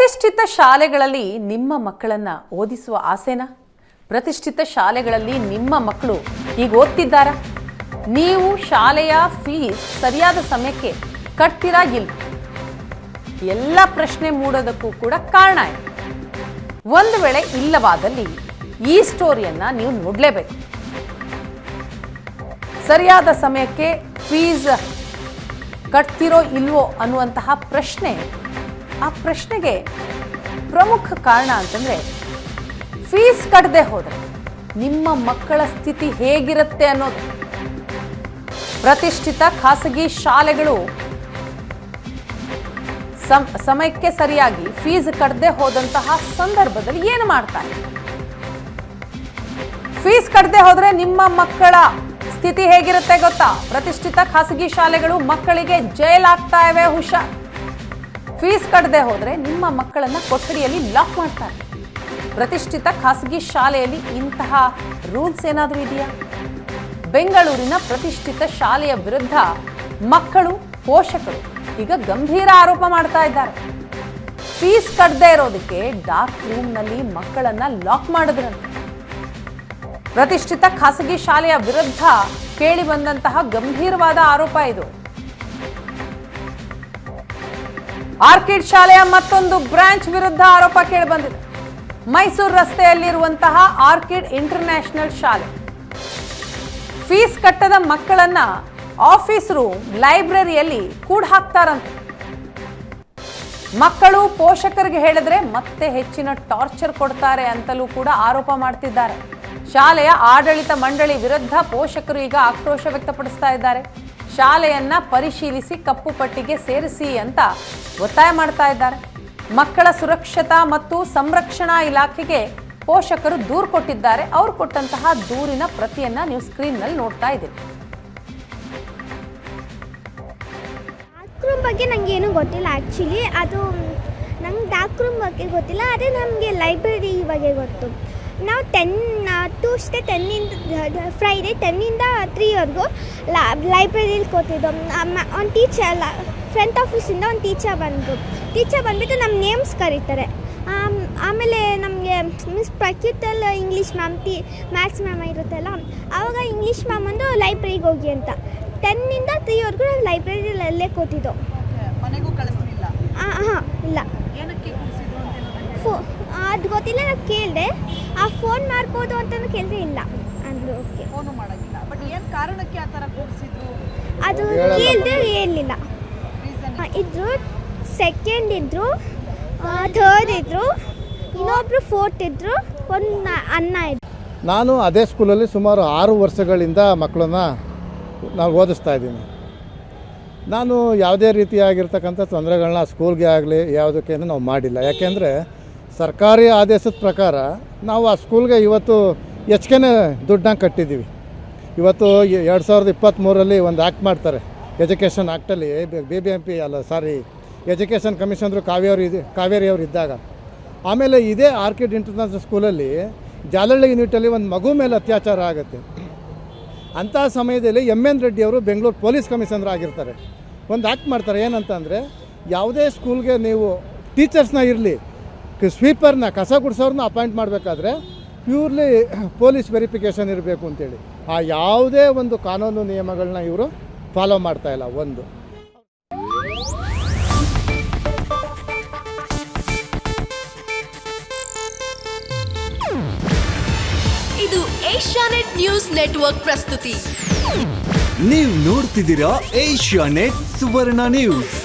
ಪ್ರತಿಷ್ಠಿತ ಶಾಲೆಗಳಲ್ಲಿ ನಿಮ್ಮ ಮಕ್ಕಳನ್ನು ಓದಿಸುವ ಆಸೆನಾ? ಪ್ರತಿಷ್ಠಿತ ಶಾಲೆಗಳಲ್ಲಿ ನಿಮ್ಮ ಮಕ್ಕಳು ಈಗ ಓದ್ತಿದ್ದಾರಾ? ನೀವು ಶಾಲೆಯ ಫೀಸ್ ಸರಿಯಾದ ಸಮಯಕ್ಕೆ ಕಟ್ತೀರಾ ಇಲ್ಲ? ಎಲ್ಲ ಪ್ರಶ್ನೆ ಮೂಡೋದಕ್ಕೂ ಕೂಡ ಕಾರಣ ಇದೆ. ಒಂದು ವೇಳೆ ಇಲ್ಲವಾದಲ್ಲಿ ಈ ಸ್ಟೋರಿಯನ್ನು ನೀವು ನೋಡಲೇಬೇಕು. ಸರಿಯಾದ ಸಮಯಕ್ಕೆ ಫೀಸ್ ಕಟ್ತಿರೋ ಇಲ್ವೋ ಅನ್ನುವಂತಹ ಪ್ರಶ್ನೆ, ಆ ಪ್ರಶ್ನೆಗೆ ಪ್ರಮುಖ ಕಾರಣ ಅಂತಂದರೆ ಫೀಸ್ ಕಟ್ಟದೆ ಹೋದರೆ ನಿಮ್ಮ ಮಕ್ಕಳ ಸ್ಥಿತಿ ಹೇಗಿರುತ್ತೆ ಅನ್ನೋದು. ಪ್ರತಿಷ್ಠಿತ ಖಾಸಗಿ ಶಾಲೆಗಳು ಸಮಯಕ್ಕೆ ಸರಿಯಾಗಿ ಫೀಸ್ ಕಟ್ಟದೆ ಹೋದಂತಹ ಸಂದರ್ಭದಲ್ಲಿ ಏನು ಮಾಡ್ತಾರೆ? ಫೀಸ್ ಕಟ್ಟದೆ ಹೋದರೆ ನಿಮ್ಮ ಮಕ್ಕಳ ಸ್ಥಿತಿ ಹೇಗಿರುತ್ತೆ ಗೊತ್ತಾ? ಪ್ರತಿಷ್ಠಿತ ಖಾಸಗಿ ಶಾಲೆಗಳು ಮಕ್ಕಳಿಗೆ ಜೈಲಾಗ್ತಾ ಇವೆ, ಹುಷಾರ್. ಫೀಸ್ ಕಟ್ಟದೆ ಹೋದರೆ ನಿಮ್ಮ ಮಕ್ಕಳನ್ನ ಕೊಠಡಿಯಲ್ಲಿ ಲಾಕ್ ಮಾಡ್ತಾರೆ. ಪ್ರತಿಷ್ಠಿತ ಖಾಸಗಿ ಶಾಲೆಯಲ್ಲಿ ಇಂತಹ ರೂಲ್ಸ್ ಏನಾದರೂ ಇದೆಯಾ? ಬೆಂಗಳೂರಿನ ಪ್ರತಿಷ್ಠಿತ ಶಾಲೆಯ ವಿರುದ್ಧ ಮಕ್ಕಳು, ಪೋಷಕರು ಈಗ ಗಂಭೀರ ಆರೋಪ ಮಾಡ್ತಾ ಇದ್ದಾರೆ. ಫೀಸ್ ಕಟ್ಟದೆ ಇರೋದಕ್ಕೆ ಡಾರ್ಕ್ ರೂಮ್ನಲ್ಲಿ ಮಕ್ಕಳನ್ನ ಲಾಕ್ ಮಾಡಿದ್ರಂತೆ. ಪ್ರತಿಷ್ಠಿತ ಖಾಸಗಿ ಶಾಲೆಯ ವಿರುದ್ಧ ಕೇಳಿ ಬಂದಂತಹ ಗಂಭೀರವಾದ ಆರೋಪ ಇದು. ಆರ್ಕಿಡ್ ಶಾಲೆಯ ಮತ್ತೊಂದು ಬ್ರಾಂಚ್ ವಿರುದ್ಧ ಆರೋಪ ಕೇಳಿ ಬಂದಿದೆ. ಮೈಸೂರು ರಸ್ತೆಯಲ್ಲಿರುವಂತಹ ಆರ್ಕಿಡ್ ಇಂಟರ್ನ್ಯಾಷನಲ್ ಶಾಲೆ ಫೀಸ್ ಕಟ್ಟದ ಮಕ್ಕಳನ್ನ ಆಫೀಸ್ ರೂಮ್, ಲೈಬ್ರರಿಯಲ್ಲಿ ಕೂಡ ಹಾಕ್ತಾರಂತೆ. ಮಕ್ಕಳು ಪೋಷಕರಿಗೆ ಹೇಳಿದ್ರೆ ಮತ್ತೆ ಹೆಚ್ಚಿನ ಟಾರ್ಚರ್ ಕೊಡ್ತಾರೆ ಅಂತಲೂ ಕೂಡ ಆರೋಪ ಮಾಡ್ತಿದ್ದಾರೆ. ಶಾಲೆಯ ಆಡಳಿತ ಮಂಡಳಿ ವಿರುದ್ಧ ಪೋಷಕರು ಈಗ ಆಕ್ರೋಶ ವ್ಯಕ್ತಪಡಿಸ್ತಾ ಇದ್ದಾರೆ. ಶಾಲೆಯನ್ನ ಪರಿಶೀಲಿಸಿ ಕಪ್ಪು ಪಟ್ಟಿಗೆ ಸೇರಿಸಿ ಅಂತ ಒತ್ತಾಯ ಮಾಡ್ತಾ ಇದ್ದಾರೆ. ಮಕ್ಕಳ ಸುರಕ್ಷತಾ ಮತ್ತು ಸಂರಕ್ಷಣಾ ಇಲಾಖೆಗೆ ಪೋಷಕರು ದೂರು ಕೊಟ್ಟಿದ್ದಾರೆ. ಅವರು ಕೊಟ್ಟಂತಹ ದೂರಿನ ಪ್ರತಿಯನ್ನ ನೀವು ಸ್ಕ್ರೀನ್ನಲ್ಲಿ ನೋಡ್ತಾ ಇದ್ದೀರಿ. ಡಾರ್ಕ್ ರೂಮ್ ಬಗ್ಗೆ ನನಗೆ ಏನೂ ಗೊತ್ತಿಲ್ಲ. ಆ್ಯಕ್ಚುಲಿ ಅದು ನಂಗೆ ಡಾರ್ಕ್ ರೂಮ್ ಬಗ್ಗೆ ಗೊತ್ತಿಲ್ಲ, ಆದರೆ ನಮಗೆ ಲೈಬ್ರರಿ ಬಗ್ಗೆ ಗೊತ್ತು. ನಾವು ಟ್ಯೂಸ್ಡೇ 10 ಫ್ರೈಡೇ 10ಇಂದ 3ವರೆಗೂ ಲೈಬ್ರರಿಲಿ ಕೂತಿದ್ದು. ಒಂದು ಟೀಚರ್, ಫ್ರಂಟ್ ಆಫೀಸಿಂದ ಒಂದು ಟೀಚರ್ ಬಂದುಬಿಟ್ಟು ನಮ್ಮ ನೇಮ್ಸ್ ಕರೀತಾರೆ. ಆಮೇಲೆ ನಮಗೆ ಮಿಸ್ ಪ್ರಕ್ಯುತಲ್ ಇಂಗ್ಲೀಷ್ ಮ್ಯಾಮ್, ಮ್ಯಾಥ್ಸ್ ಮ್ಯಾಮ್ ಇರುತ್ತಲ್ಲ, ಆವಾಗ ಇಂಗ್ಲೀಷ್ ಮ್ಯಾಮ್ ಒಂದು ಲೈಬ್ರರಿಗೆ ಹೋಗಿ ಅಂತ. 10ಇಂದ 3ವರೆಗೂ ನಾವು ಲೈಬ್ರರಿಯಲ್ಲೇ ಕೂತಿದ್ದು. ಹಾಂ ಇಲ್ಲ, ಅದು ಗೊತ್ತಿಲ್ಲ. ನಾವು ಕೇಳಿದೆ, ಆ ಫೋನ್ ಮಾಡ್ಬೋದು ಅಂತಲೂ ಕೇಳಿದ್ರೆ ಇಲ್ಲ ಅಂದರು. ಓಕೆ, ಫೋನು ಮಾಡೋಂಗಿಲ್ಲ. ಬಟ್ ಏನು ಕಾರಣಕ್ಕೆ ಆ ಥರ ಕೂರಿಸಿದ್ರು ಅದು ಕೇಳಿದ್ರೆ ಹೇಳಲಿಲ್ಲ. ಇದ್ರು, ಸೆಕೆಂಡ್ ಇದ್ದರು, ಥರ್ಡ್ ಇದ್ದರು, ಇನ್ನೊಬ್ಬರು ಫೋರ್ತ್ ಇದ್ದರು, ಒಂದು ಅಣ್ಣ ಇದ್ರು. ನಾನು ಅದೇ ಸ್ಕೂಲಲ್ಲಿ ಸುಮಾರು 6 ವರ್ಷಗಳಿಂದ ಮಕ್ಕಳನ್ನ ನಾವು ಓದಿಸ್ತಾ ಇದ್ದೀನಿ. ನಾನು ಯಾವುದೇ ರೀತಿಯಾಗಿರ್ತಕ್ಕಂಥ ತೊಂದರೆಗಳನ್ನ ಸ್ಕೂಲ್ಗೆ ಆಗಲಿ ಯಾವುದಕ್ಕೆ ನಾವು ಮಾಡಿಲ್ಲ. ಯಾಕೆಂದರೆ ಸರ್ಕಾರಿ ಆದೇಶದ ಪ್ರಕಾರ ನಾವು ಆ ಸ್ಕೂಲ್ಗೆ ಇವತ್ತು ಹೆಚ್ಚಿಗೆ ದುಡ್ಡನ್ನ ಕಟ್ಟಿದ್ದೀವಿ. ಇವತ್ತು 2023ರಲ್ಲಿ ಒಂದು ಆ್ಯಕ್ಟ್ ಮಾಡ್ತಾರೆ, ಎಜುಕೇಷನ್ ಆ್ಯಕ್ಟಲ್ಲಿ. BBMP ಅಲ್ಲ, ಸಾರಿ, ಎಜುಕೇಷನ್ ಕಮಿಷನರು ಕಾವೇರಿ ಅವರು ಇದ್ದಾಗ. ಆಮೇಲೆ ಇದೇ ಆರ್ಕಿಡ್ ಇಂಟರ್ನ್ಯಾಷನಲ್ ಸ್ಕೂಲಲ್ಲಿ ಜಾಲಹಳ್ಳಿ ಯೂನಿಟಲ್ಲಿ ಒಂದು ಮಗು ಮೇಲೆ ಅತ್ಯಾಚಾರ ಆಗುತ್ತೆ. ಅಂಥ ಸಮಯದಲ್ಲಿ MN ರೆಡ್ಡಿ ಅವರು ಬೆಂಗಳೂರು ಪೊಲೀಸ್ ಕಮಿಷನರ್ ಆಗಿರ್ತಾರೆ. ಒಂದು ಆ್ಯಕ್ಟ್ ಮಾಡ್ತಾರೆ, ಏನಂತಂದರೆ ಯಾವುದೇ ಸ್ಕೂಲ್ಗೆ ನೀವು ಟೀಚರ್ಸ್ನ ಇರಲಿ, ಸ್ವೀಪರ್ನ, ಕಸ ಗುಡಿಸೋರನ್ನ ಅಪಾಯಿಂಟ್ ಮಾಡಬೇಕಾದ್ರೆ ಪ್ಯೂರ್ಲಿ ಪೊಲೀಸ್ ವೆರಿಫಿಕೇಷನ್ ಇರಬೇಕು ಅಂತೇಳಿ. ಆ ಯಾವುದೇ ಒಂದು ಕಾನೂನು ನಿಯಮಗಳನ್ನ ಇವರು ಫಾಲೋ ಮಾಡ್ತಾ ಇಲ್ಲ. ಒಂದು ಇದು ಏಷ್ಯಾನೆಟ್ ನ್ಯೂಸ್ ನೆಟ್ವರ್ಕ್ ಪ್ರಸ್ತುತಿ. ನೀವು ನೋಡ್ತಿದ್ದೀರಾ ಏಷ್ಯಾನೆಟ್ ಸುವರ್ಣ ನ್ಯೂಸ್.